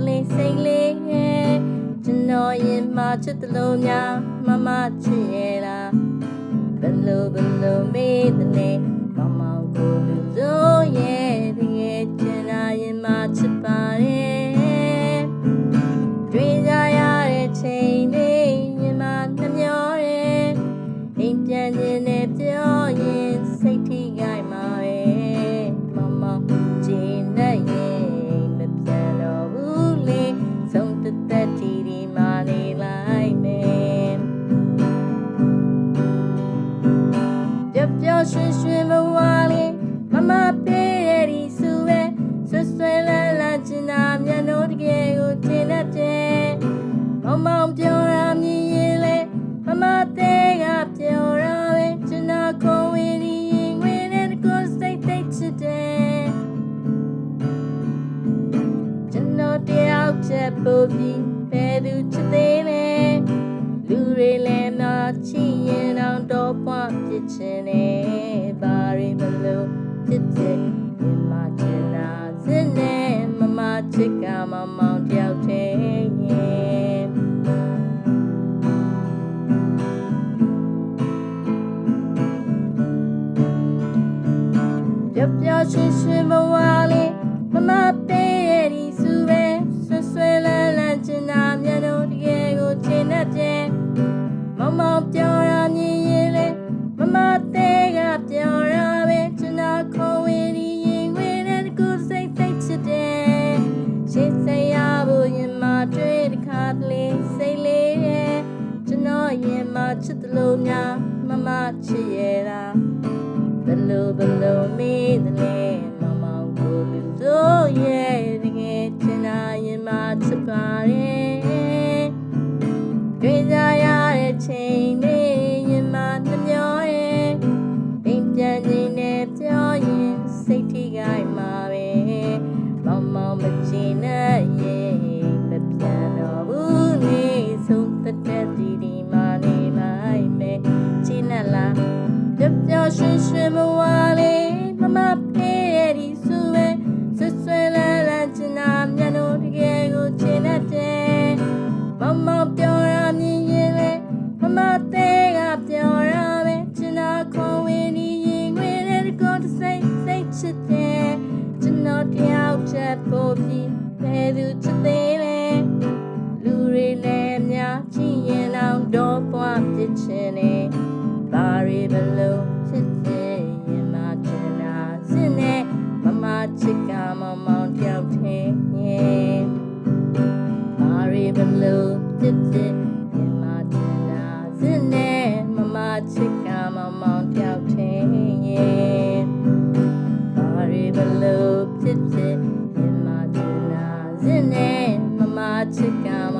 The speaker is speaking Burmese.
လေးစိတ်လေးကျွန်တော်ရင်မှာချစ်တလို့များမမချစ်ရဲ့လားဘလို့မေးတယ်လေမမောင်ကိုလူစိုးရဲ့တကယ်ချင်တာရင်မှာချစ်ပါတယ်တွေ့ကြရတဲ့ချိန်လေးရင်မှာနှမျောတယ်အိမ်ပြန်ခြင်းနဲ့ပြောရင်စိတ်ထိခိုက်မှာပဲမမောင်ကျင်းနဲ့ရင်မပြန်တော့ဘူးလေဆုံးသက်တီဒီမာနေလိုက်မယ်ပျော်ရွှင်ရွှင်မဝါလေးမမပေးရည်စုပဲဆွဲလာချင်တာမြန်တော့တကယ်ကိုထင်တတ်တယ်မောင်ပြောတာမြင်ရင်လေမမသေးကပြောတာပဲကျွန်တော်ကိုဝေးဒီရင်ဝင်တဲ့ကိုစိတ်သိချစ်တယ်ကျွန်တော်တယောက်ချက်ပို့ပြီးဘယ်သူချစ်သေးလဲလူတွေလည်းမချစ်ရင်တော့ပွားပြစ်ချင်တယ်ဘာတွေမလို့ဖြစ်တယ်ဒီမှာချင်တာစနေမမချစ်ကမမောင်တယောက်တည်းရဲ့ပျော်ရွှင်ရွှင်မဝါလေးမမပေးရည်စုပဲဆွဲလာချင်တာမြန်တော့တကယ်ကိုချင်တတ်တယ်မောင်ပြောတာမြင်ရင်လေမမသေးကပြောတာပဲကျွန်တော်ခေါ်ဝေးဒီရင်ဝင်တဲ့ကိုစိတ်သိချစ်တယ်ရှေ့ဆက်ရဖို့ရင်မတွေ့တခါတလေစိတ်လေးရဲ့ကျွန်တော်ရင်မချစ်တယ်လို့များမမချစ်ရဲ့လားဘလို့မေးတယ်လေမမောင်ကိုလူစိုးရဲ့တကယ်ချင်တာရင်မချစ်ပါတယ်တွေ့ကြရတဲ့ချိန်လေးရင်မနှမျောတယ်အိမ်ပြန်ခြင်းနဲ့ပြောရင်စိတ်ထိခိုက်မှာပဲမောင်မချင်နဲ့ရင်မပြန်တော့ဘူးလေဆုံးသက်ဒီမာနေလိုက်မယ်ချင်လားပျော်ရွှင်ရွှင်မဝါလေးမမပေးရည်စုပဲဆွဲလာချင်တာမြန်တော့တကယ်ကိုချင်တတ်တယ်မောင်ပြောတာမြင်ရင်လေမမသေးကပြောတာပဲကျွန်တော်ခေါ်ဝေးဒီရင်ဝင်တဲ့ကိုစိတ်ချစ်တယ်ကျွန်တော်တယောက်ချက်ပို့ပြီးဘယ်သူချစ်သေးလဲလူတွေလည်းများချစ်ရင်တော့ပွားပြစ်ချင်တယ်ဘာတွေဘလို့ဖြစ်တယ်ရင်မချင်တာစနေမမချစ်ကမမောင်တယောက်တည်းရဲ့ဘာတွေဘလို့ဖြစ်တယ်ရင်မချင်တာစနေမမချစ်ကမမောင်တယောက်တည်းရဲ့ဘာတွေဘလို့ဖြစ်တယ်ရင်မချင်တာစနေမမချစ်ကမ